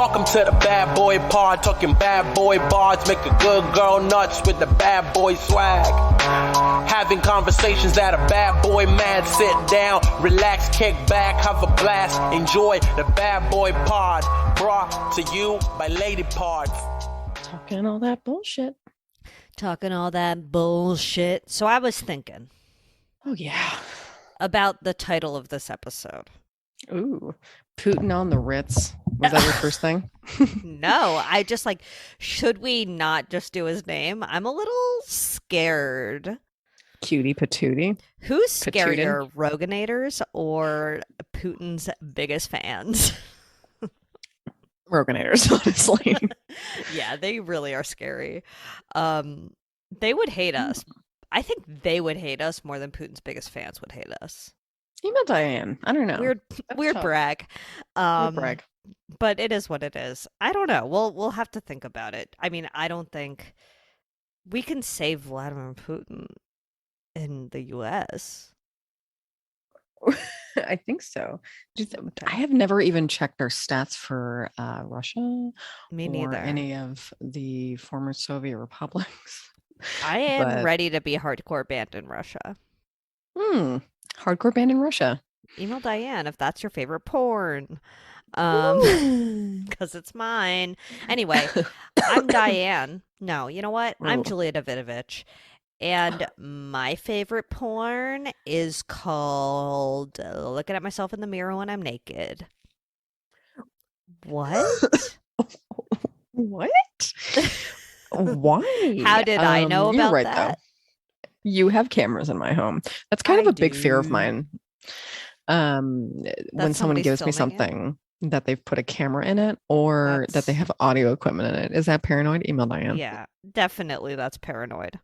Welcome to the bad boy pod, talking bad boy bards, make a good girl nuts with the bad boy swag. Having conversations that a bad boy man, sit down, relax, kick back, have a blast, enjoy the bad boy pod, brought to you by Lady Pods. Talking all that bullshit. So I was thinking. Oh, yeah. About the title of this episode. Ooh, Putin on the Ritz. Was that your first thing? No, I just should we not just do his name? I'm a little scared. Cutie patootie. Who's scarier, Roganators or Putin's biggest fans? Roganators, honestly. Yeah, they really are scary. They would hate us. I think they would hate us more than Putin's biggest fans would hate us. Email Diane. I don't know. Weird tough. brag. Weird brag. But it is what it is. I don't know. We'll have to think about it. I mean, I don't think we can save Vladimir Putin in the U.S. I think so. I have never even checked their stats for Russia. Me neither. Or any of the former Soviet republics. I am ready to be hardcore banned in Russia. Hardcore banned in Russia. Email Diane if that's your favorite porn. Because it's mine. Anyway, I'm Diane. No, you know what? I'm Julia Davidovich. And my favorite porn is called Looking at Myself in the Mirror When I'm Naked. What? What? Why? How did I know about you're right, that? Though. You have cameras in my home. That's kind of a big fear of mine. When someone gives me something that they've put a camera in it or that they have audio equipment in it. Is that paranoid? Email Diane. Yeah, definitely that's paranoid.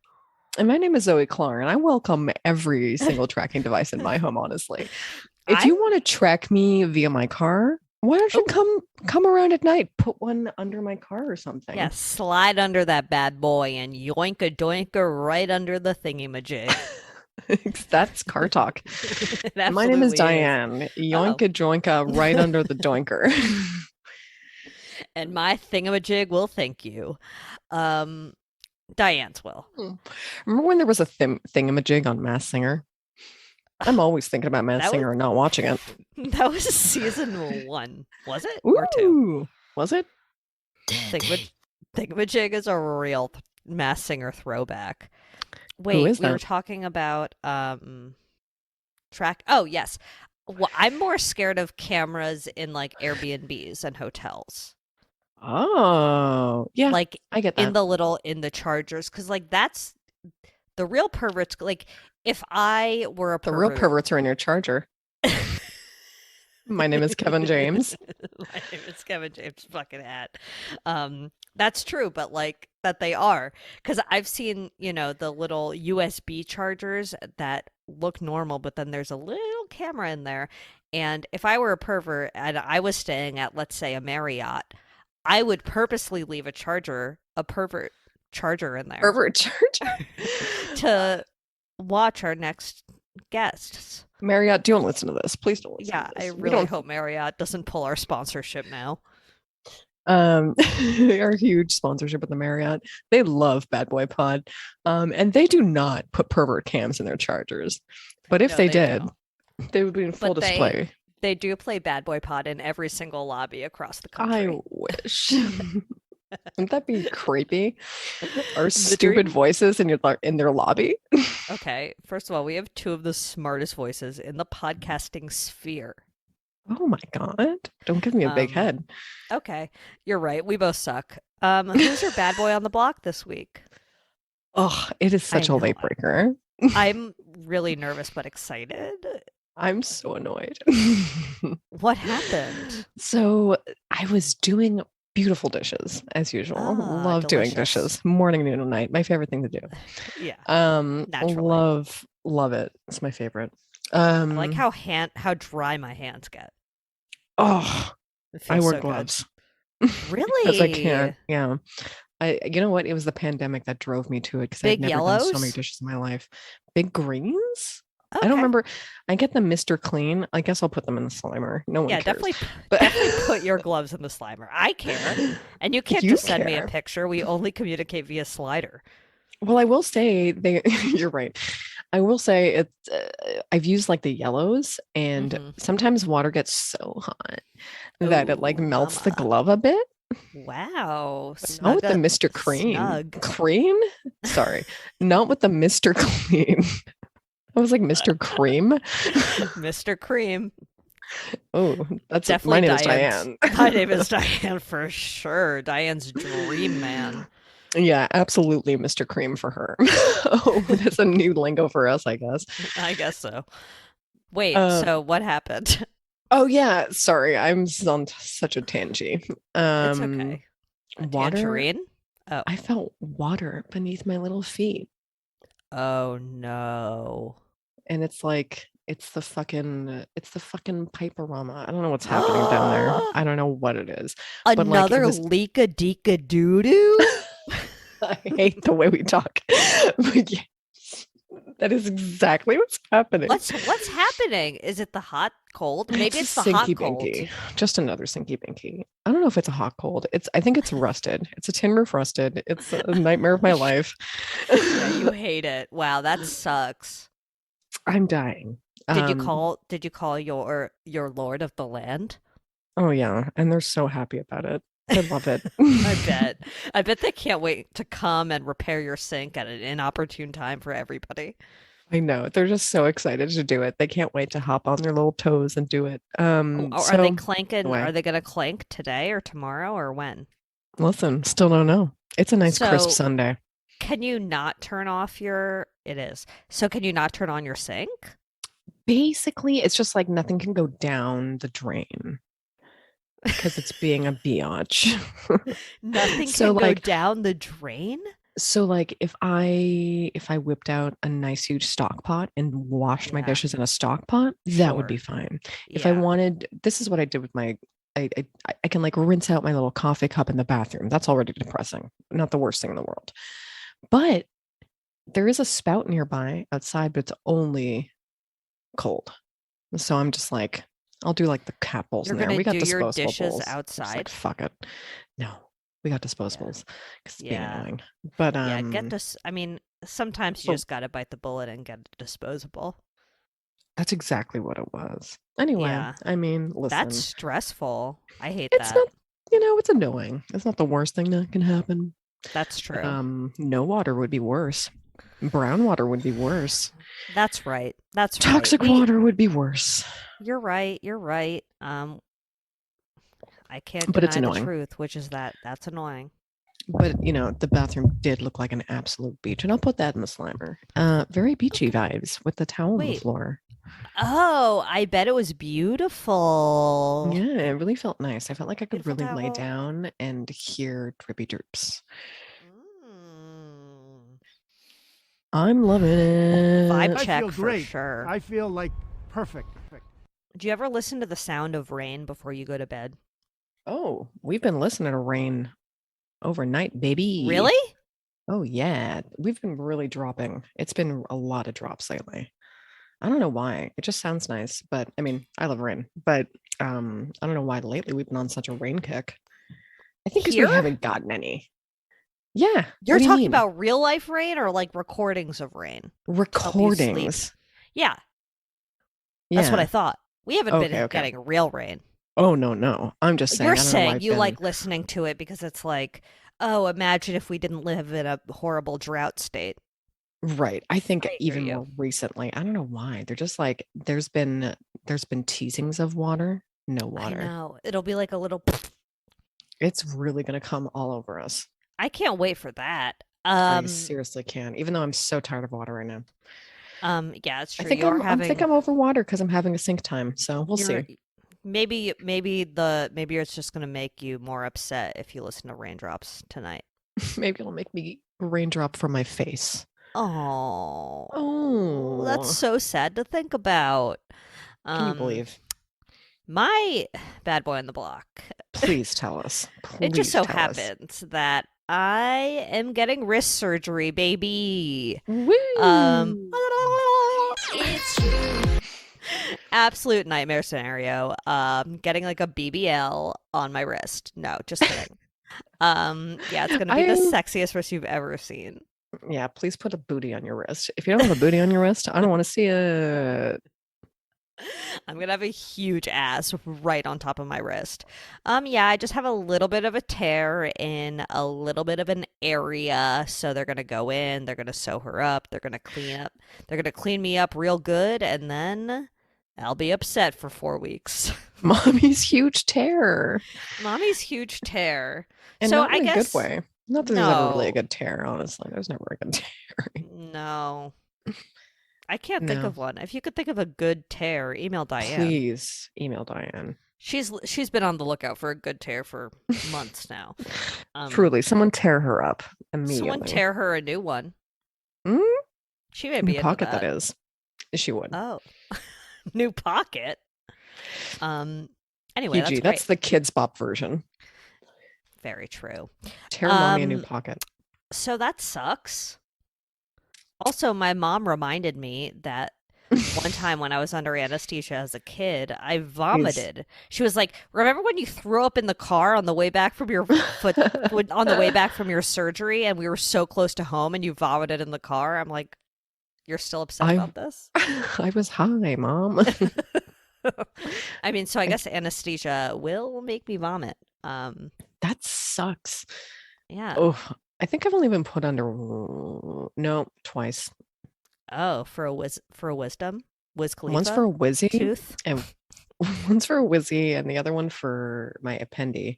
And my name is Zoe Clark, and I welcome every single tracking device in my home, honestly. If you want to track me via my car, why don't you come around at night, put one under my car or something? Yeah, slide under that bad boy and yoinka doinka right under the thingy-majig. That's car talk. My name is Diane. Yoinka joinka right under the doinker. And my thingamajig will thank you. Diane's will. Remember when there was a thingamajig on Masked Singer? I'm always thinking about Masked Singer and not watching it. That was season 1, was it? Ooh, or 2? Was it? Thingamajig is a real Masked Singer throwback. Wait, we were talking about track. Oh, yes. Well, I'm more scared of cameras in Airbnbs and hotels. Oh, yeah. I get that. In the chargers, because that's the real perverts. If I were a pervert, the real perverts are in your charger. My name is Kevin James. My name is Kevin James fucking hat. That's true, but that they are. Because I've seen, the little USB chargers that look normal, but then there's a little camera in there. And if I were a pervert and I was staying at, let's say, a Marriott, I would purposely leave a pervert charger in there. Pervert charger? To watch our next guests. Marriott, don't listen to this. Please don't listen to this. I really hope Marriott doesn't pull our sponsorship now. Our huge sponsorship with the Marriott. They love Bad Boy Pod. And they do not put pervert cams in their chargers. But if they did, they would be in full display. They do play Bad Boy Pod in every single lobby across the country. I wish. Wouldn't that be creepy? Our stupid voices in their lobby. Okay, first of all, we have 2 of the smartest voices in the podcasting sphere. Oh my god! Don't give me a big head. Okay, you're right. We both suck. Who's your bad boy on the block this week? Oh, it is such a late breaker. I'm really nervous but excited. I'm so annoyed. What happened? So I was doing beautiful dishes as usual. Love doing dishes, morning, noon, and night. My favorite thing to do. Yeah. Naturally. Love it. It's my favorite. I like how dry my hands get. Oh, I wear gloves. Really? Because I can't. Yeah. You know what? It was the pandemic that drove me to it because I've never done so many dishes in my life. Big greens? I don't remember. I get the Mr. Clean. I guess I'll put them in the Slimer. No one Yeah, cares. definitely put your gloves in the Slimer. I care. And you can't just send me a care. picture. We only communicate via slider. Well, I will say you're right. I will say it's I've used like the yellows, and sometimes water gets so hot that it like melts the glove a bit. Wow. Not with the Mr. Cream. Cream? Sorry. Not with the Mr. Clean. I was like Mr. Cream. Mr. Cream. Oh, that's definitely my name is Diane. My name is Diane for sure. Diane's dream man. Yeah, absolutely Mr. Cream for her. Oh, that's a new lingo for us, I guess. I guess so. Wait, so what happened? Oh yeah, sorry, I'm on such a tangent. It's okay. Water. Tangerine? Oh. I felt water beneath my little feet. Oh no. And it's like it's the fucking piperama. I don't know what's happening down there. I don't know what it is. Another leaka deeka doo doo. I hate the way we talk. But yeah, that is exactly what's happening. What's happening? Is it the hot cold? Maybe it's the hot cold. Binky. Just another sinky binky. I don't know if it's a hot cold. I think it's rusted. It's a tin roof rusted. It's a nightmare of my life. Yeah, you hate it. Wow, that sucks. I'm dying. Did you call your lord of the land? Oh yeah, and they're so happy about it. I love it. I bet they can't wait to come and repair your sink at an inopportune time for everybody. I know. They're just so excited to do it. They can't wait to hop on their little toes and do it. Are they clanking? Are they going to clank today or tomorrow or when? Listen, still don't know. It's a nice crisp Sunday. Can you not turn off it is. So can you not turn on your sink? Basically, it's just like nothing can go down the drain. Because it's being a biatch. Nothing can go down the drain? So like if I whipped out a nice huge stock pot and washed my dishes in a stock pot, that would be fine. If I wanted, this is what I did with my I can like rinse out my little coffee cup in the bathroom. That's already depressing. Not the worst thing in the world. But there is a spout nearby outside, but it's only cold. So I'm just like, I'll do like the cat bowls in there. We got disposable dishes bowls. outside. Like, fuck it. No, we got disposables because it's being annoying. But get this. I mean, sometimes you just gotta bite the bullet and get a disposable. That's exactly what it was. Anyway, I mean, listen. That's stressful. I hate that. It's not. It's annoying. It's not the worst thing that can happen. That's true. No water would be worse. Brown water would be worse. That's right. Toxic water would be worse. You're right. I can't but deny it's annoying. The truth, which is that's annoying. But the bathroom did look like an absolute beach, and I'll put that in the Slimer. Very beachy vibes with the towel on the floor. Oh, I bet it was beautiful. Yeah, it really felt nice. I felt like I could really lay down and hear drippy drips. I'm loving it. Vibe check for sure. I feel like perfect. Do you ever listen to the sound of rain before you go to bed? Oh, we've been listening to rain overnight, baby. Really? Oh, yeah. We've been really dropping. It's been a lot of drops lately. I don't know why. It just sounds nice. But I mean, I love rain. But I don't know why lately we've been on such a rain kick. I think because we haven't gotten any. Yeah. You're talking about real life rain or like recordings of rain? Recordings. Yeah. That's what I thought. We haven't been getting real rain. Oh, no. I'm just saying. You're saying you like listening to it because it's like, oh, imagine if we didn't live in a horrible drought state. Right. I think even more recently, I don't know why. They're just like, there's been teasings of water, no water. I know. It'll be like a little. It's really going to come all over us. I can't wait for that. I seriously can, even though I'm so tired of water right now. Yeah, it's true. I think I'm over water because I'm having a sink time. So we'll see. Maybe it's just going to make you more upset if you listen to raindrops tonight. Maybe it'll make me raindrop from my face. Oh, that's so sad to think about. Can you believe? My bad boy on the block. Please tell us. It just so happens that I am getting wrist surgery, baby. Woo! Absolute nightmare scenario. Getting like a BBL on my wrist. No, just kidding. Yeah, it's gonna be the sexiest wrist you've ever seen. Yeah, please put a booty on your wrist. If you don't have a booty on your wrist, I don't want to see it. I'm gonna have a huge ass right on top of my wrist. Yeah, I just have a little bit of a tear in a little bit of an area. So they're gonna go in, they're gonna sew her up, they're gonna clean me up real good, and then I'll be upset for 4 weeks. Mommy's huge tear. Mommy's huge tear. And So not I in a guess good way. Not that there's ever really a no, good tear, honestly. There's never a good tear. no. I can't think No. of one. If you could think of a good tear, email Diane. Please email Diane. She's been on the lookout for a good tear for months now. Truly, someone tear her up Someone immediately. tear her a new one. Mm? She may New be into pocket, that. that is. She would. Oh, new pocket. Anyway, PG, that's that's great. the Kids Bop version. Very true. Tear mommy a new Um, pocket. So that sucks. Also, my mom reminded me that one time when I was under anesthesia as a kid, I vomited. She was like, "Remember when you threw up in the car on the way back from your on the way back from your surgery, and we were so close to home, and you vomited in the car?" I'm like, "You're still upset about this?" I was high, Mom. I mean, so I guess anesthesia will make me vomit. That sucks. Yeah. Oh, I think I've only been put under twice. Oh, for a wisdom, Wiz Khalifa, Once for a whizzy tooth. and one's for a whizzy and the other one for my appendy.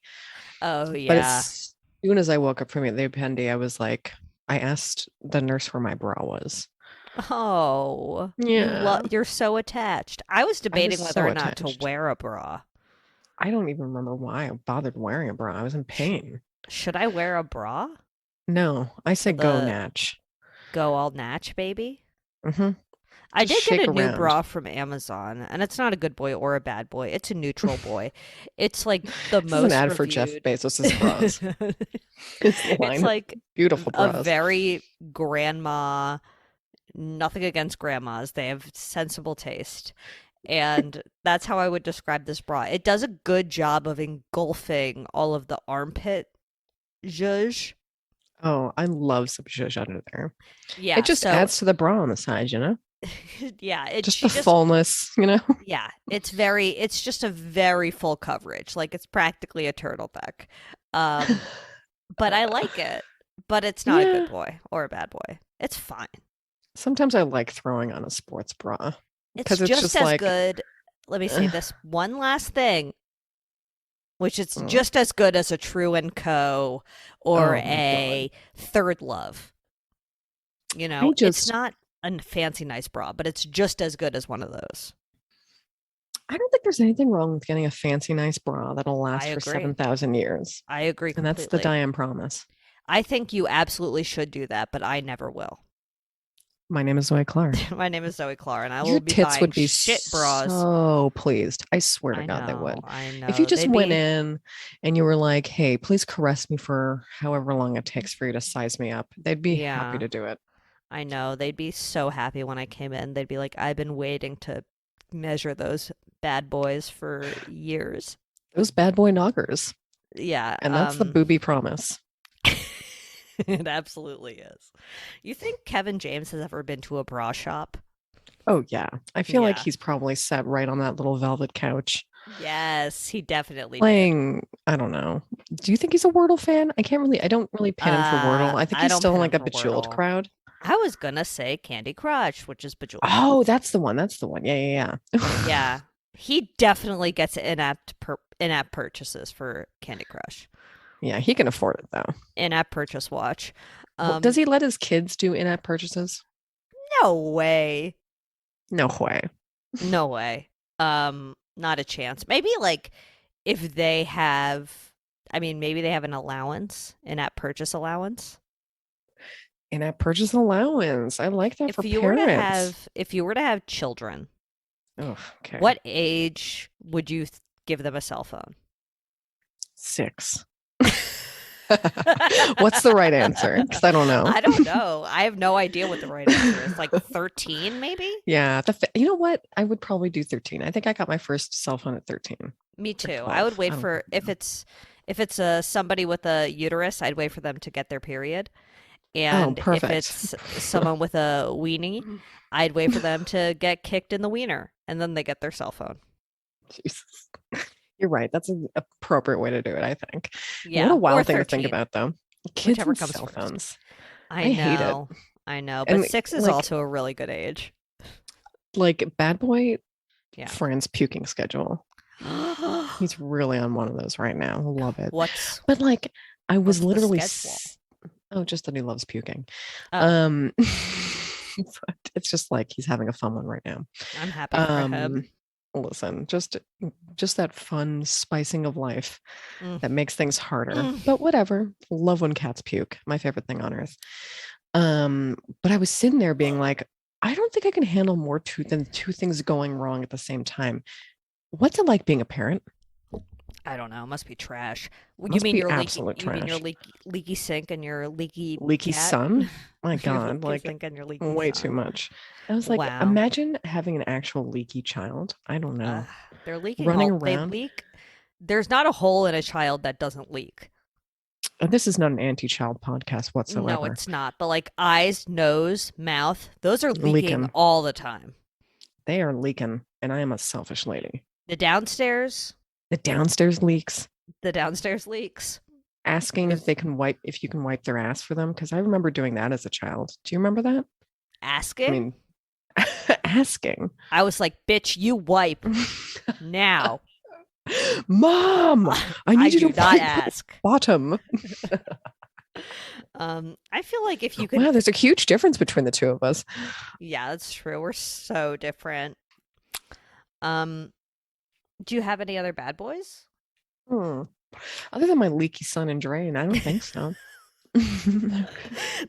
Oh But yeah. as soon as I woke up from the appendy, I was like, I asked the nurse where my bra was. Oh, Yeah. you're so attached. I was debating whether so or not to attached. wear a bra. I don't even remember why I bothered wearing a bra. I was in pain. Should I wear a bra? No, I said go The natch. Go all natch, baby. Mm-hmm. I Just did get shake a new around. bra from Amazon, and it's not a good boy or a bad boy. It's a neutral boy. It's like the This is an most ad for Jeff reviewed. Bezos' bras. It's the line. It's like Beautiful a bras. very grandma. Nothing against grandmas; they have sensible taste, and that's how I would describe this bra. It does a good job of engulfing all of the armpit zhuzh. Oh, I love some zhuzh under there. Yeah, It just so adds to the bra on the side, you know? yeah, Just she the fullness, you know? yeah, it's just a very full coverage. Like it's practically a turtleneck. But I like it. But it's not a Yeah. good boy or a bad boy. It's fine. Sometimes I like throwing on a sports bra It's because it's just just as like, good. Let me say this one last thing, which it's Mm. just as good as a True and Co. or Oh my a Third Love. You know, I it's just, not a fancy nice bra, but it's just as good as one of those. I don't think there's anything wrong with getting a fancy, nice bra that'll last I for agree. 7,000 years. I agree And that's the completely. Diane promise. I think you absolutely should do that, but I never will. My name is Zoe Clark. My name is Zoe Clark, and I Your will be tits buying would be shit bras. so pleased. I swear to I God, they would. know, I know. If you just They'd went be- in and you were like, hey, please caress me for however long it takes for you to size me up, they'd be happy Yeah. to do it. I know. They'd be so happy when I came in. They'd be like, I've been waiting to measure those bad boys for years. Those bad boy knockers. Yeah. And that's the booby promise. It absolutely is. You think Kevin James has ever been to a bra shop? Oh, yeah. I feel like Yeah. he's probably sat right on that little velvet couch Yes, he definitely did. playing. I don't know. Do you think he's a Wordle fan? I don't really pin him for Wordle. I think I he's don't still in pin like him a for Bejeweled Wordle. crowd. I was gonna say Candy Crush, which is Bejeweled. Oh, that's the one. That's the one. Yeah. Yeah, he definitely gets in-app purchases for Candy Crush. Yeah, he can afford it though. In-app purchase watch. Well, does he let his kids do in-app purchases? No way. No way. No way. Not a chance. Maybe like if they have, I mean, maybe they have an allowance, in-app purchase allowance. In-app purchase allowance. I like that for parents. If you were to have children, Oh, okay. what age would you give them a cell phone? 6. What's the right answer? Because I don't know. I don't know. I have no idea what the right answer is. Like 13, maybe? Yeah. You know what? I would probably do 13. I think I got my first cell phone at 13. Me too. Or I would 12. wait I don't for know. if it's a somebody with a uterus, I'd wait for them to get their period. Oh, And if perfect. it's someone with a weenie, I'd wait for them to get kicked in the wiener and then they get their cell phone. Jesus. You're right. That's an appropriate way to do it, I think. What Yeah, a or wild thing to think 13, about, though. Kids whichever and comes cell first. phones. I I hate it. know. I know. But And 6 is like also a really good age. bad boy Yeah. friend's puking schedule. He's really on one of those right now. I love it. What's But like I what's was the literally schedule? oh, just that he loves puking. Oh, But it's just like he's having a fun one right now. I'm happy for him. Listen, just that fun spicing of life Mm. that makes things harder. Mm. But whatever. Love when cats puke. My favorite thing on earth. But I was sitting there being like, I don't think I can handle more than two things going wrong at the same time. What's it like being a parent? I don't know. Must be trash. You Must mean be your absolute you mean your trash. leaky sink and your leaky Leaky cat? sun? My Your God, leaky like sink and your leaky way too son. much. I was like, Wow. imagine having an actual leaky child. I don't know. They're leaking Running all they around. leak. There's not a hole in a child that doesn't leak. This is not an anti-child podcast No, whatsoever. it's not. But like eyes, nose, mouth, those are leaking Leaking. all the time. They are leaking, and I am a selfish lady. The downstairs The downstairs leaks. leaks. Asking if you can wipe their ass for them, because I remember doing that as a child. Do you remember that? Asking? I mean, asking. I was like, bitch, you wipe now. Mom, I need you do to not wipe my ask. bottom. I feel like if you could, Wow, there's a huge difference between the two of us. yeah, that's true. We're so different. Do you have any other bad boys? Other than my leaky sun and drain, I don't think so.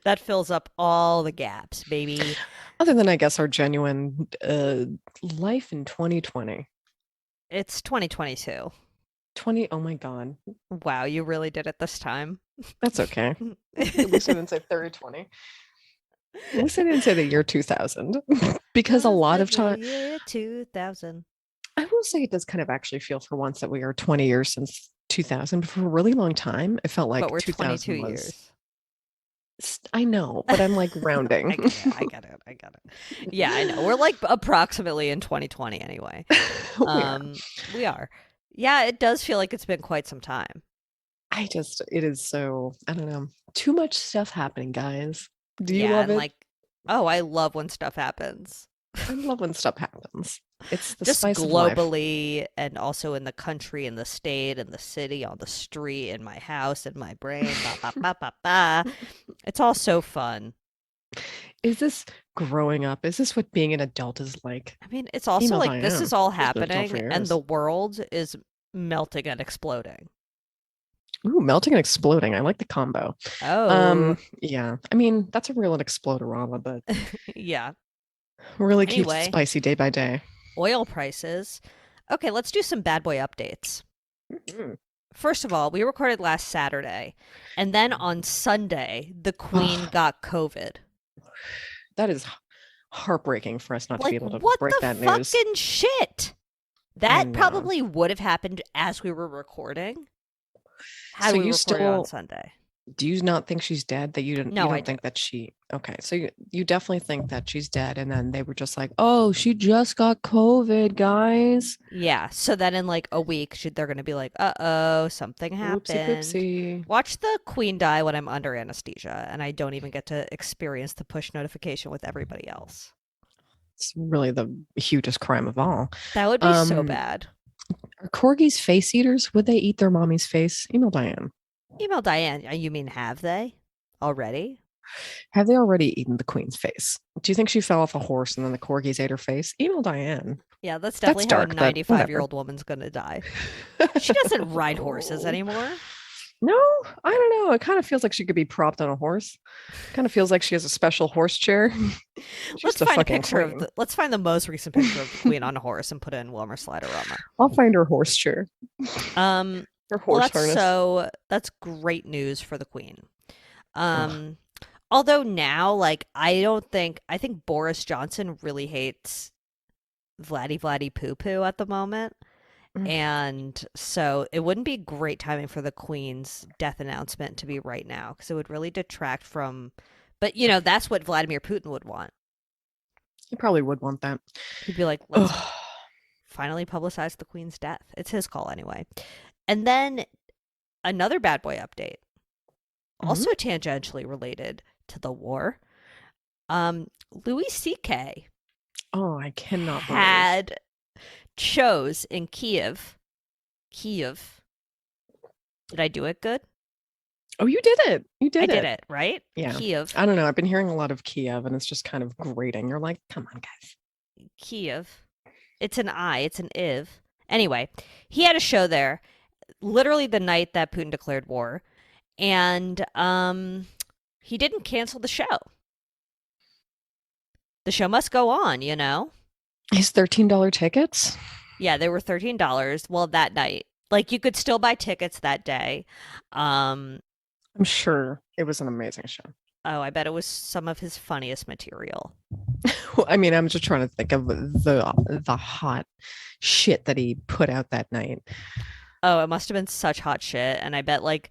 That fills up all the gaps, baby. Other than, I guess, our genuine life in 2020. It's 2022. Oh my God. Wow, you really did it this time. That's okay. At least I didn't say 3020. At least I didn't say the year 2000. Because a lot of time, year 2000. I will say it does kind of actually feel for once that we are 20 years since 2000. But for a really long time, it felt like But we're 2000 22 was. years. I know, but I'm like rounding. I get it. Yeah, I know. We're like approximately in 2020 anyway. We are. Yeah, it does feel like it's been quite some time. It is so, I don't know, too much stuff happening, guys. Do you Yeah, love and it? like, oh, I love when stuff happens. I love when stuff happens. It's the Just spice of life. globally and also in the country, in the state, in the city, on the street, in my house, in my brain. Ba, ba, ba, ba, ba. It's all so fun. Is this growing up? Is this what being an adult is like? I mean, it's also Email like this Diane. is all She's been adult happening for and years. the world is melting and exploding. Ooh, melting and exploding. I like the combo. Oh, Yeah. I mean, that's a real exploderama, but yeah. really keeps it Anyway. spicy day by day. Oil prices. Okay, let's do some bad boy updates. Mhm. First of all, we recorded last Saturday, and then on Sunday, the Queen got COVID. That is heartbreaking for us not to be Like, able to what break the that news. fucking shit? I That know. probably would have happened as we were recording. Had So we you recorded on still Sunday. do you not think she's dead? That you didn't No, you I don't think that she okay. So you definitely think that she's dead, and then they were just like, oh, she just got COVID, guys. Yeah, so then in like a week, they're going to be like, uh-oh, something happened. Whoopsie poopsie. Watch the Queen die when I'm under anesthesia, and I don't even get to experience the push notification with everybody else. It's really the hugest crime of all. That would be so bad. Are corgis face eaters? Would they eat their mommy's face? Email Diane. Email Diane. You mean have they already? Have they already eaten the queen's face? Do you think she fell off a horse and then the corgis ate her face? Email Diane. Yeah, that's definitely dark, how but a 95-year-old woman's going to die. She doesn't ride horses anymore. No, I don't know. It kind of feels like she could be propped on a horse. Kind of feels like she has a special horse chair. Let's find the most recent picture of the Queen on a horse and put it in Wilmer Sliderama. I'll find her horse chair. Her Well, horse harness. that's great news for the queen. Ugh. Um, although now, like, I think Boris Johnson really hates Vladdy Poo at the moment. Mm. And so it wouldn't be great timing for the Queen's death announcement to be right now because it would really detract from. But, that's what Vladimir Putin would want. He probably would want that. He'd be like, let's Ugh. finally publicize the Queen's death. It's his call anyway. And then another bad boy update, Mhm. also tangentially related to the war. Louis C.K. Oh, I cannot believe. had shows in Kiev. Did I do it good? Oh, you did it. You I did did it. it, right? Yeah. Kiev. I don't know. I've been hearing a lot of Kiev, and it's just kind of grating. You're like, come on, guys. Kiev. It's an I, it's an iv. Anyway, he had a show there literally the night that Putin declared war. And he didn't cancel the show. The show must go on, His $13 tickets? Yeah, they were $13. Well, that night. Like you could still buy tickets that day. I'm sure it was an amazing show. Oh, I bet it was some of his funniest material. I mean, I'm just trying to think of the hot shit that he put out that night. Oh, it must have been such hot shit. And I bet like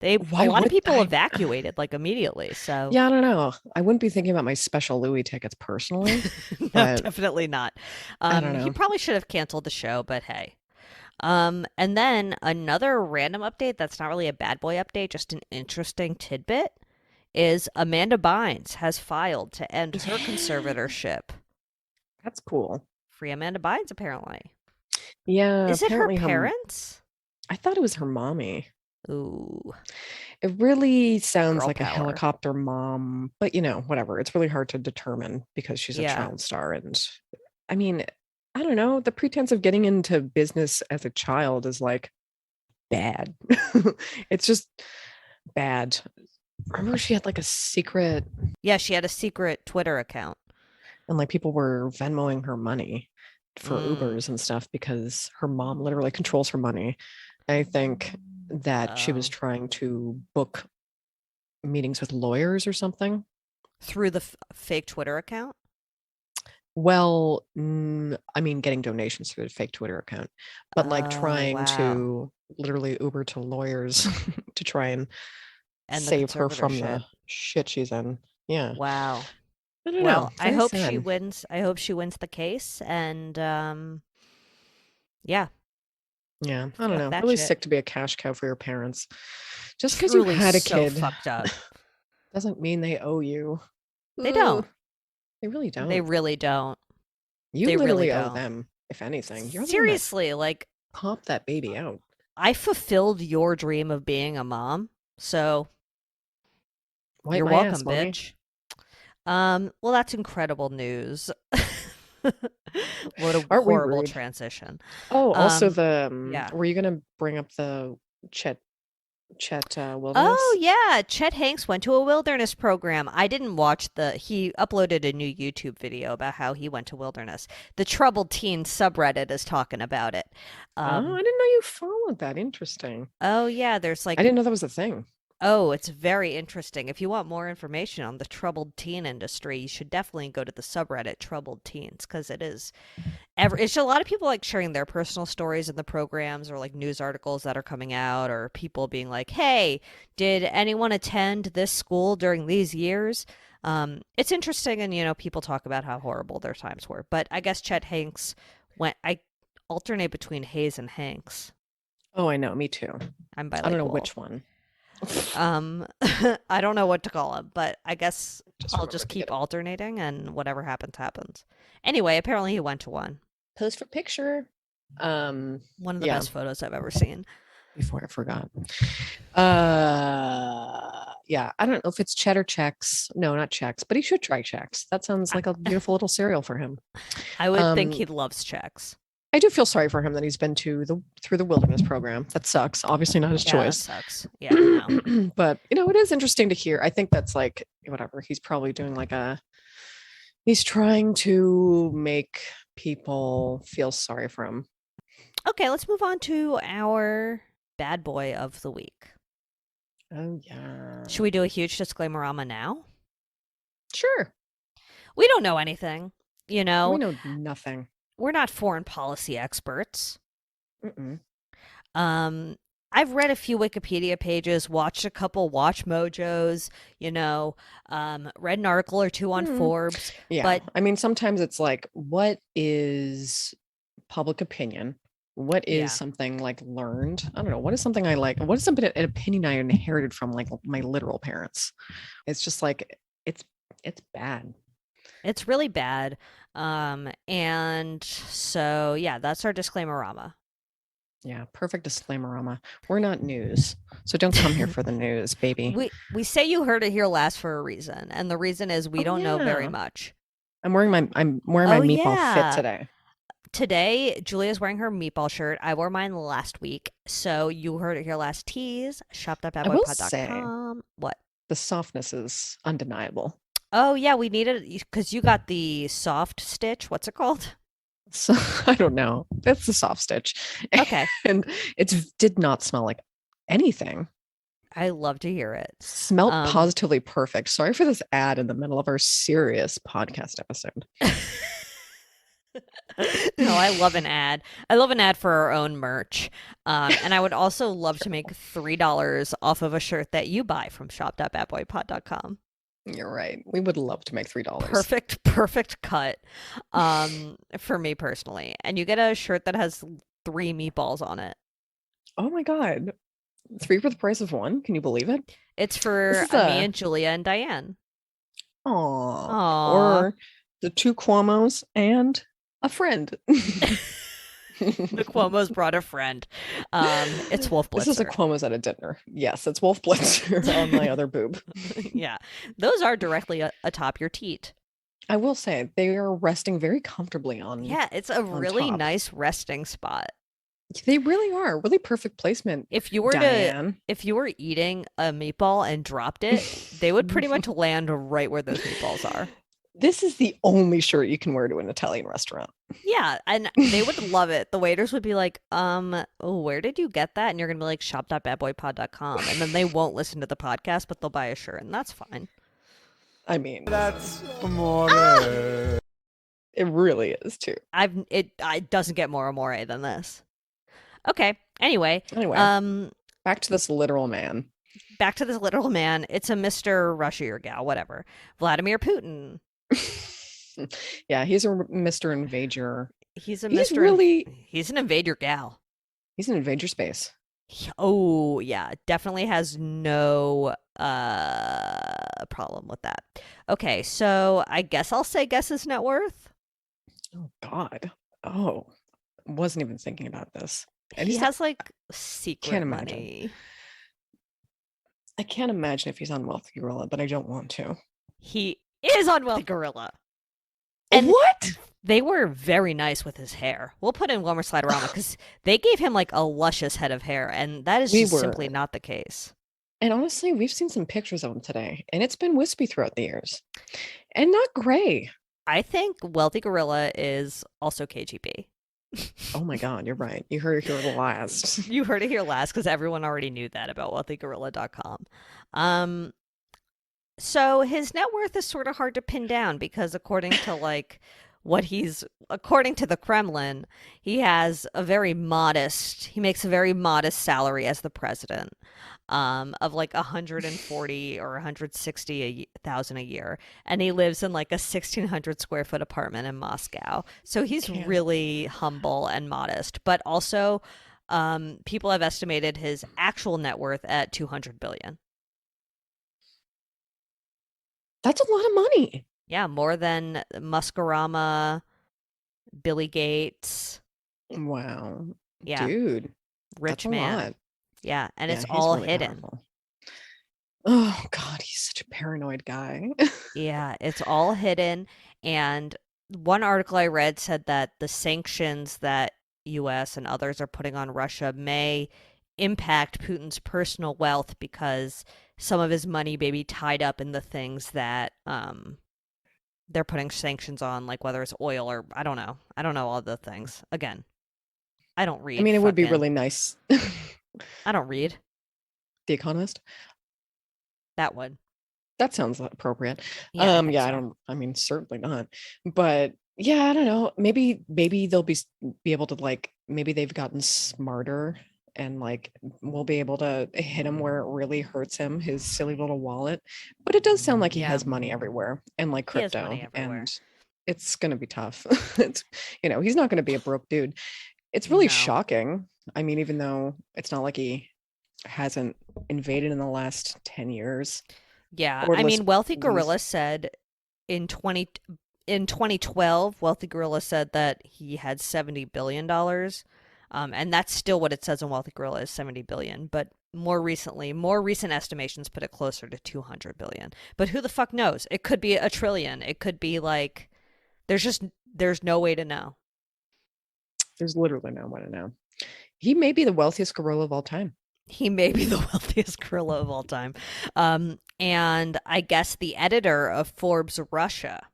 a Why lot of would people I- evacuated like immediately. So Yeah, I don't know. I wouldn't be thinking about my special Louis tickets personally. no, but- definitely not. I don't He know. probably should have canceled the show, but hey. And then another random update that's not really a bad boy update, just an interesting tidbit, is Amanda Bynes has filed to end her conservatorship. That's cool. Free Amanda Bynes, apparently. Yeah. Is it her apparently parents? I thought it was her mommy. Ooh. It really sounds Girl like a power. helicopter mom, but whatever. It's really hard to determine because she's a Yeah. child star. And I mean, I don't know. The pretense of getting into business as a child is like bad. It's just bad. Remember, she had like a secret, Yeah, she had a secret Twitter account. and like people were Venmoing her money for Mm. Ubers and stuff because her mom literally controls her money. I think that she was Oh. trying to book meetings with lawyers or something. Through the fake Twitter account? Well, I mean, getting donations through a fake Twitter account, but like Oh, trying wow. to literally Uber to lawyers to try and And the save her from the conservatorship. shit she's in. Yeah. Wow. I don't Well, know. I Very hope she sad. wins. I hope she wins the case. And yeah, Yeah. I don't Fuck know. that Really shit. sick to be a cash cow for your parents. Just because you truly had a so kid fucked up. doesn't mean they owe you. They don't. Ooh, They really don't. They really don't. You they really literally owe don't. them, if anything. You're the one that Seriously, like popped that baby out. I fulfilled your dream of being a mom. So Wipe you're my welcome, ass, mommy. bitch. Well, that's incredible news. What a Aren't we horrible rude? transition. Oh, also yeah. were you gonna bring up the Chet Wilderness? Oh yeah, Chet Hanks went to a wilderness program. I didn't watch he uploaded a new YouTube video about how he went to wilderness. The Troubled Teen subreddit is talking about it. Oh, I didn't know you followed that. Interesting. Oh yeah, there's like I didn't know that was a thing. oh, it's very interesting. If you want more information on the troubled teen industry, you should definitely go to the subreddit Troubled Teens because it is it's just a lot of people like sharing their personal stories in the programs or like news articles that are coming out or people being like, "Hey, did anyone attend this school during these years?" It's interesting and people talk about how horrible their times were. But I guess Chet Hanks I alternate between Hayes and Hanks. Oh, I know. Me too. I'm I don't know bilingual. which one. I don't know what to call him, but I guess Just I'll remember just to keep get it. alternating and whatever happens, happens. Anyway, apparently he went to one. Post for picture. One of the Yeah. best photos I've ever seen. Before I forgot. Yeah, I don't know if it's cheddar checks. No, not checks, but he should try checks. That sounds like a beautiful little cereal for him. I would think Um, he loves checks. I do feel sorry for him that he's been through the wilderness program. That sucks. Obviously not his Yeah, that choice. sucks. Yeah, I know. But it is interesting to hear. I think that's like whatever. He's probably doing like he's trying to make people feel sorry for him. Okay, let's move on to our bad boy of the week. Oh, yeah. Should we do a huge disclaimer-rama now? Sure. We don't know anything. You know, We know nothing. we're not foreign policy experts. Mm-mm. I've read a few Wikipedia pages, watched a couple Watch Mojos, read an article or two on Forbes. Yeah. But I mean, sometimes it's like, what is public opinion? What is something like learned? I don't know. What is something I like? What is something an opinion I inherited from like my literal parents? It's just like it's bad. it's really bad. And so yeah, that's our disclaimer-rama. Yeah, perfect disclaimer-rama. We're not news, so don't come here for the news, baby. We say you heard it here last for a reason, and the reason is we don't know very much. I'm wearing my meatball fit today. Today, Julia's wearing her meatball shirt. I wore mine last week. So you heard it here last. Tease, shop.badboypod.com. What? The softness is undeniable. Oh, yeah, we needed, because you got the soft stitch. What's it called? So I don't know. That's the soft stitch. Okay. And it did not smell like anything. I love to hear it. Smelled positively perfect. Sorry for this ad in the middle of our serious podcast episode. No, I love an ad. I love an ad for our own merch. And I would also love to make $3 off of a shirt that you buy from shop.badboypod.com. You're right. We would love to make $3. Perfect cut for me personally. And you get a shirt that has 3 meatballs on it. Oh my God. 3 for the price of 1? Can you believe it? It's for me and Julia and Diane. Aww. Or the 2 Cuomos and a friend. The Cuomos brought a friend. It's Wolf Blitzer. This is a Cuomos at a dinner. Yes, it's Wolf Blitzer on my other boob. Yeah, those are directly atop your teat. I will say they are resting very comfortably on. Yeah, it's a really top. nice resting spot. They really are. Really perfect placement. If you were eating a meatball and dropped it, they would pretty much land right where those meatballs are. This is the only shirt you can wear to an Italian restaurant. Yeah, and they would love it. The waiters would be like, where did you get that? And you're going to be like, shop.badboypod.com. And then they won't listen to the podcast, but they'll buy a shirt, and that's fine. I mean, that's amore. It really is, too. It doesn't get more amore than this. Okay, anyway. Back to this literal man. Back to this literal man. It's a Mr. Russia or gal, whatever. Vladimir Putin. Yeah, he's a Mr. Invader. He's an invader gal. He's an invader space. Oh, yeah. Definitely has no problem with that. Okay, so I guess I'll say guess his net worth. Oh, God. Oh, wasn't even thinking about this. And he has like secret money. I can't imagine if he's on Wealthy Gorilla, but I don't want to. He is on Wealthy Gorilla. And what? They were very nice with his hair. We'll put in one more Sliderama because they gave him like a luscious head of hair, and that is simply not the case. And honestly, we've seen some pictures of him today, and it's been wispy throughout the years. And not gray. I think Wealthy Gorilla is also KGB. Oh my God, you're right. You heard it here last. You heard it here last because everyone already knew that about wealthygorilla.com. So his net worth is sort of hard to pin down because according to according to the Kremlin, he makes a very modest salary as the president, of like 140 or 160,000 a year, and he lives in like a 1,600 square foot apartment in Moscow. So he's really humble and modest, but also, people have estimated his actual net worth at 200 billion. That's a lot of money. Yeah, more than Maskorama, Billy Gates. Wow. Yeah. Dude. Rich man. Lot. Yeah, and it's all really hidden. Powerful. Oh God, he's such a paranoid guy. Yeah, it's all hidden. And one article I read said that the sanctions that US and others are putting on Russia may impact Putin's personal wealth because some of his money may be tied up in the things that they're putting sanctions on, like whether it's oil or I don't know all the things. Again, I don't read. I mean, it would be really nice. I don't read The Economist. that one. That sounds appropriate. Yeah, I think Yeah, so. I mean, certainly not. But yeah, I don't know. Maybe they'll be able to like, maybe they've gotten smarter and like we'll be able to hit him where it really hurts him, his silly little wallet. But it does sound like he Yeah, has money everywhere and like he has crypto, money everywhere. and it's gonna be tough. It's, he's not gonna be a broke dude. It's really No. shocking. I mean, even though it's not like he hasn't invaded in the last 10 years. Yeah, Or I let's mean, Wealthy least Gorilla said in 2012, Wealthy Gorilla said that he had $70 billion. And that's still what it says in Wealthy Gorilla is 70 billion, but more recent estimations put it closer to 200 billion. But who the fuck knows? It could be a trillion. It could be like there's no way to know. there's literally no one to know. He may be the wealthiest gorilla of all time. He may be the wealthiest gorilla of all time. And I guess the editor of Forbes Russia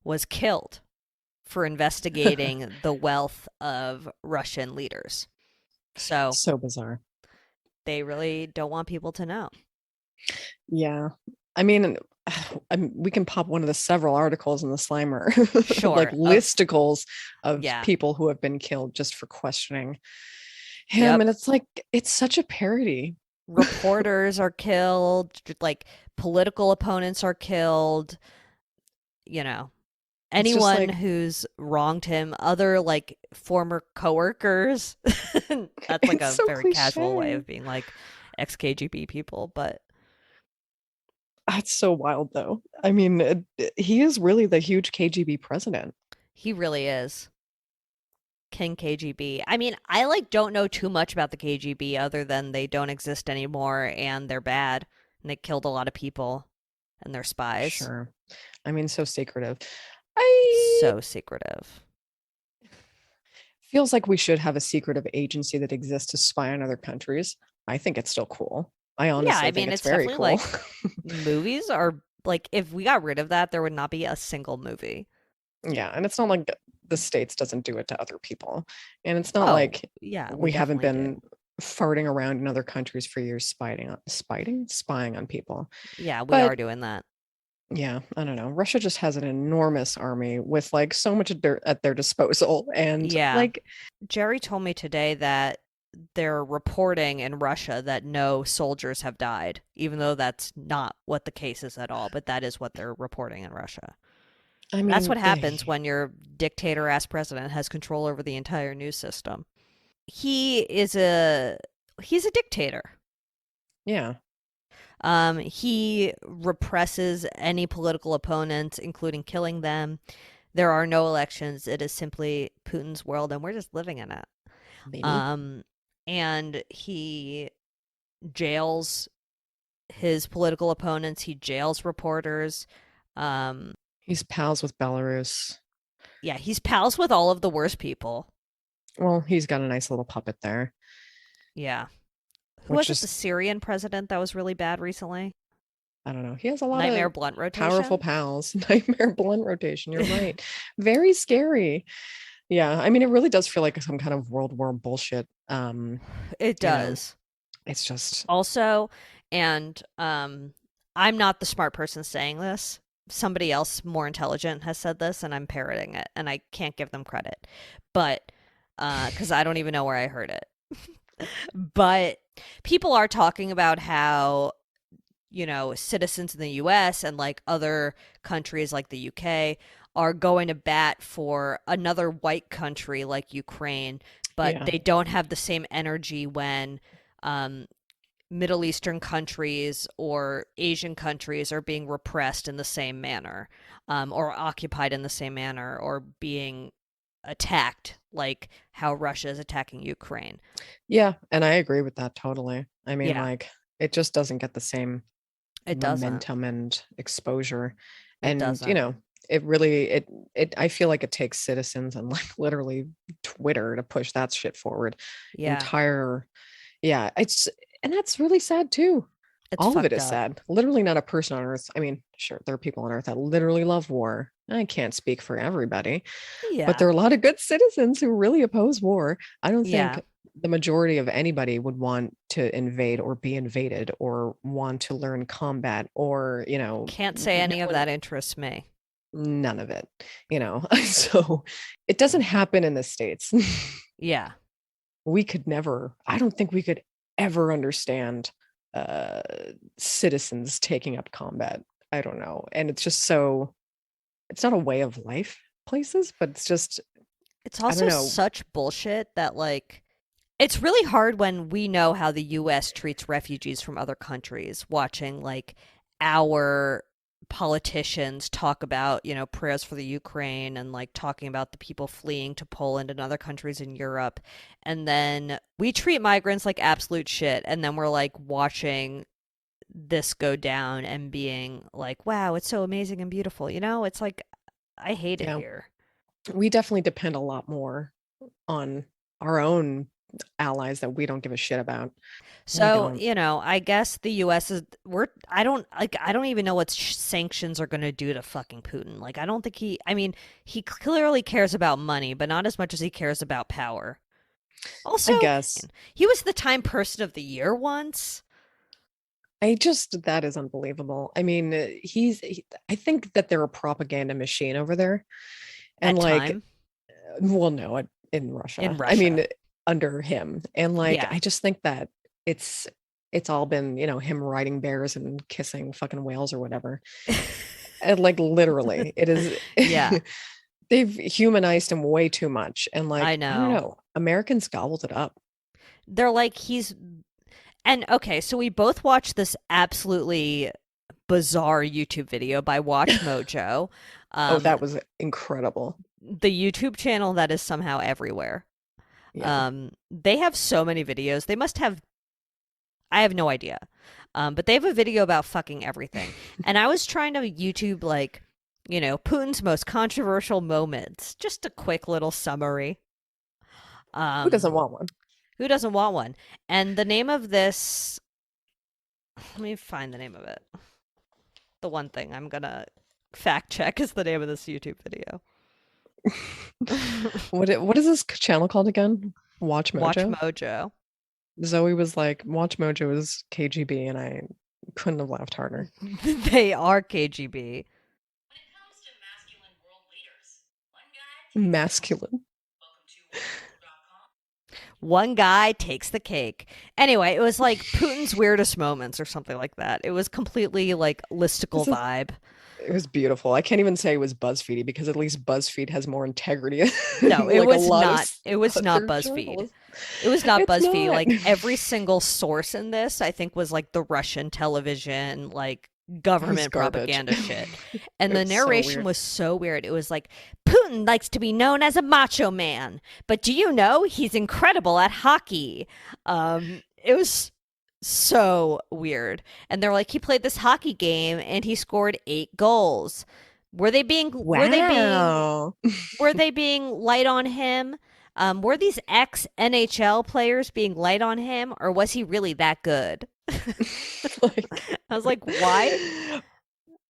was killed for investigating the wealth of Russian leaders. So So bizarre. they really don't want people to know. Yeah. I mean, we can pop one of the several articles in the Slimer, Sure. like listicles of Yeah. people who have been killed just for questioning him. Yep. And it's like, it's such a parody. Reporters are killed, like political opponents are killed, you know. It's just Anyone like, who's wronged him, other like former coworkers. That's like it's a so very casual way cliche. of being like ex-KGB people, but That's so wild, though. I mean, he is really the huge KGB president. he really is King KGB. I mean, I like don't know too much about the KGB other than they don't exist anymore and they're bad and they killed a lot of people and they're spies. Sure. I mean, so secretive. I So secretive. feels like we should have a secretive agency that exists to spy on other countries. I think it's still cool. I Yeah, honestly I think mean, it's it's very definitely cool. like movies are like if we got rid of that, there would not be a single movie. Yeah, and it's not like the States doesn't do it to other people. And it's not Oh, like yeah, we we haven't definitely been do. farting around in other countries for years spying on people. Yeah, we But are doing that. yeah, I don't know. Russia just has an enormous army with like so much at their disposal. And Yeah. like, Jerry told me today that they're reporting in Russia that no soldiers have died, even though that's not what the case is at all, but that is what they're reporting in Russia. I That's mean, what happens when your dictator-ass president has control over the entire news system. He's a dictator. yeah. He represses any political opponents, including killing them. There are no elections. It is simply Putin's world, and we're just living in it. Maybe. And he jails his political opponents. He jails reporters. He's pals with Belarus. Yeah, he's pals with all of the worst people. Well, he's got a nice little puppet there. Yeah. Who Which was it? The is, Syrian president that was really bad recently? I don't know. He has a lot Nightmare of blunt rotation. powerful pals. Nightmare blunt rotation. You're right. Very scary. Yeah. I mean, it really does feel like some kind of World War bullshit. It does. It's just Also, and I'm not the smart person saying this. Somebody else more intelligent has said this, and I'm parroting it, and I can't give them credit. But because I don't even know where I heard it. But people are talking about how, citizens in the US and like other countries like the UK are going to bat for another white country like Ukraine, but Yeah. they don't have the same energy when Middle Eastern countries or Asian countries are being repressed in the same manner, or occupied in the same manner, or being attacked like how Russia is attacking Ukraine. Yeah, and I agree with that totally. I mean, Yeah. like, it just doesn't get the same It doesn't. momentum and exposure. It And, doesn't. it really it I feel like it takes citizens and like literally Twitter to push that shit forward. Yeah. Yeah, and that's really sad too. It's All of it fucked is up. sad. Literally not a person on earth. I mean, sure, there are people on earth that literally love war. I can't speak for everybody, Yeah. but there are a lot of good citizens who really oppose war. I don't Yeah. think the majority of anybody would want to invade or be invaded or want to learn combat or, Can't say any of that interests me. none of it, So it doesn't happen in the States. Yeah. We could never, I don't think we could ever understand citizens taking up combat. I don't know. And it's just so, it's not a way of life places, but it's just, It's also such bullshit that, like, it's really hard when we know how the US treats refugees from other countries, watching, like, our politicians talk about, prayers for the Ukraine and, like, talking about the people fleeing to Poland and other countries in Europe. And then we treat migrants like absolute shit. And then we're, like, watching this go down and being like, wow, it's so amazing and beautiful. It's like, I hate it here. We definitely depend a lot more on our own allies that we don't give a shit about. So, I guess the US is I don't even know what sanctions are going to do to fucking Putin. Like, I don't think he clearly cares about money, but not as much as he cares about power. Also, I guess he was the Time Person of the Year once. That is unbelievable. I mean, I think that they're a propaganda machine over there. And no, in Russia. I mean, under him. And I just think that it's all been, him riding bears and kissing fucking whales or whatever. And literally it is. Yeah. They've humanized him way too much. And I know. I don't know, Americans gobbled it up. They're like, and okay, so we both watched this absolutely bizarre YouTube video by Watch Mojo. That was incredible. The YouTube channel that is somehow everywhere. Yeah. They have so many videos. They must have, I have no idea. But they have a video about fucking everything. And I was trying to YouTube, Putin's most controversial moments. Just a quick little summary. Who doesn't want one? Who doesn't want one? And the name of this, let me find the name of it. The one thing I'm gonna fact check is the name of this YouTube video. What is this channel called again? Watch Mojo? Watch Mojo. Zoe was like, Watch Mojo is KGB, and I couldn't have laughed harder. They are KGB. When it comes to masculine world leaders, one guy masculine. One guy takes the cake. Anyway, it was like Putin's weirdest moments or something like that. It was completely like listicle vibe. It was beautiful. I can't even say it was BuzzFeedy because at least BuzzFeed has more integrity. No, it was not. It was not BuzzFeed. It was not BuzzFeed. Like every single source in this, I think, was like the Russian television, like government propaganda shit. And the narration was so weird. It was like, Putin likes to be known as a macho man, but do you know he's incredible at hockey? It was so weird. And they're like, he played this hockey game and he scored 8 goals. Were they being were they being light on him? Were these ex-NHL players being light on him, or was he really that good? I was like, why?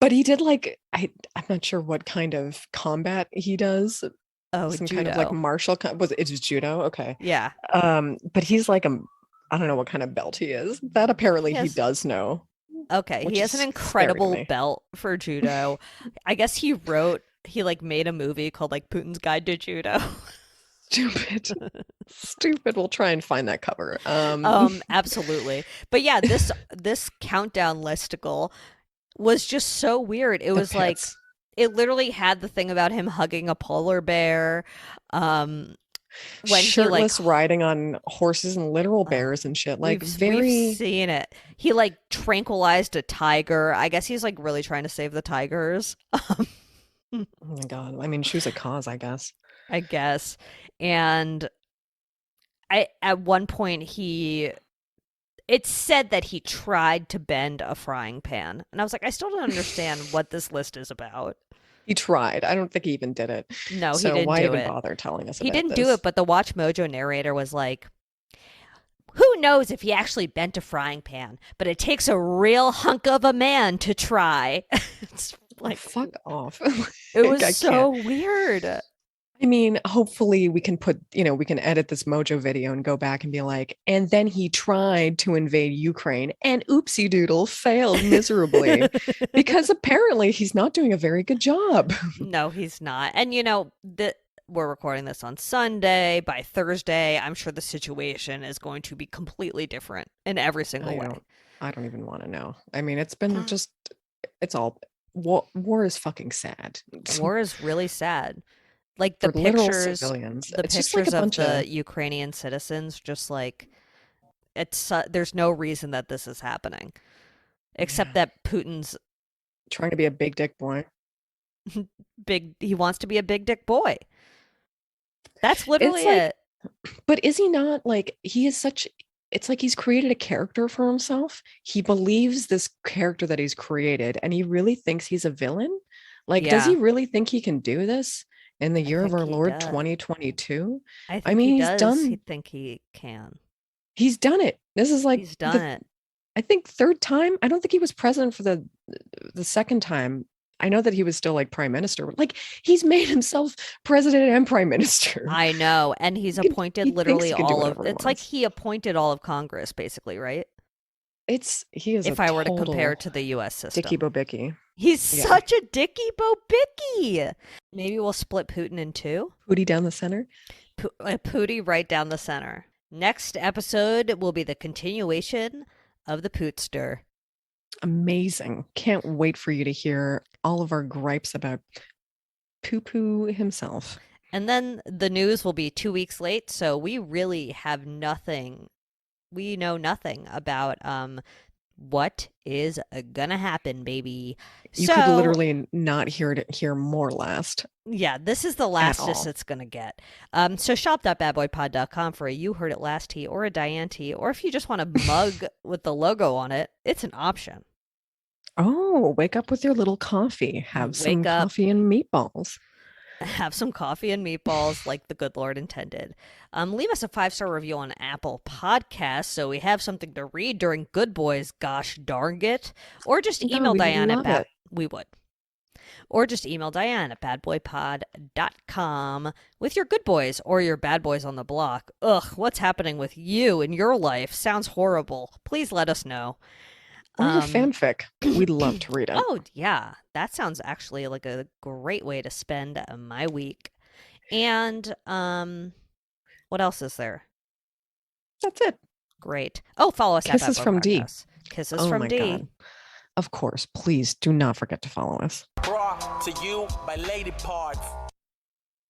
But he did I'm not sure what kind of combat he does. Some judo. kind of martial it was judo? Okay. Yeah. But he's like I don't know what kind of belt he is. That apparently he does know. Okay, he has an incredible belt for judo. I guess he made a movie called Putin's Guide to Judo. Stupid. We'll try and find that cover. Absolutely. But yeah, this countdown listicle was just so weird. It was like, it literally had the thing about him hugging a polar bear. When shirtless riding on horses and literal bears and shit. We've seen it. He tranquilized a tiger. I guess he's really trying to save the tigers. Oh my god. I mean, choose a cause, I guess. And at one point it said that he tried to bend a frying pan. And I was like, I still don't understand what this list is about. He tried. I don't think he even did it. No, he didn't do it. So why even bother telling us about this? He didn't do it, but the Watch Mojo narrator was like, who knows if he actually bent a frying pan, but it takes a real hunk of a man to try. It's like, fuck off. It was so weird. I mean, hopefully we can we can edit this Mojo video and go back and be like, and then he tried to invade Ukraine and oopsie doodle failed miserably because apparently he's not doing a very good job. No, he's not. And we're recording this on Sunday. By Thursday, I'm sure the situation is going to be completely different in every single way. I don't even want to know. I mean, it's been it's all war is fucking sad. War is really sad. Like the For literal pictures, civilians. the It's just like pictures a of bunch the of Ukrainian citizens, just like there's no reason that this is happening, except that Putin's trying to be a big dick boy. he wants to be a big dick boy. That's literally It's like, it. but is he not like he is such? It's like he's created a character for himself. He believes this character that he's created, and he really thinks he's a villain. Like, does he really think he can do this in the year of our Lord 2022? I mean, he's done. He think he can. He's done it. This is like he's done it. I think third time. I don't think he was president for the second time. I know that he was still like prime minister. Like he's made himself president and prime minister. I know, and he's appointed literally all of. It's like wants. he appointed all of Congress, basically, right? He is. If I were to compare to the U.S. system, Dicky Bobicky. He's such a Dicky Bobicky. Maybe we'll split Putin in two. Pootie down the center. Pootie right down the center. Next episode will be the continuation of the Pootster. Amazing. Can't wait for you to hear all of our gripes about poo-poo himself. And then the news will be 2 weeks late, so we really have nothing. We know nothing about what is gonna happen, baby. You could literally not hear more last. Yeah, this is the lastest it's gonna get. So shop.badboypod.com for a You Heard It Last tee or a Diane tee, or if you just want a mug with the logo on it, it's an option. Oh, wake up with your little coffee. Have some coffee and meatballs. Have some coffee and meatballs like the good Lord intended. Leave us a 5-star review on Apple Podcasts so we have something to read during Good Boys, gosh darn it. Or just email Diane at we would. Or just email Diane at badboypod.com with your good boys or your bad boys on the block. Ugh, what's happening with you in your life? Sounds horrible. Please let us know. Or your fanfic. We'd love to read it. Oh, yeah. That sounds actually like a great way to spend my week. And what else is there? That's it. Great. Oh, follow us Kisses at from D. Kisses from D. God. Of course. Please do not forget to follow us. Brought to you by Lady Parts.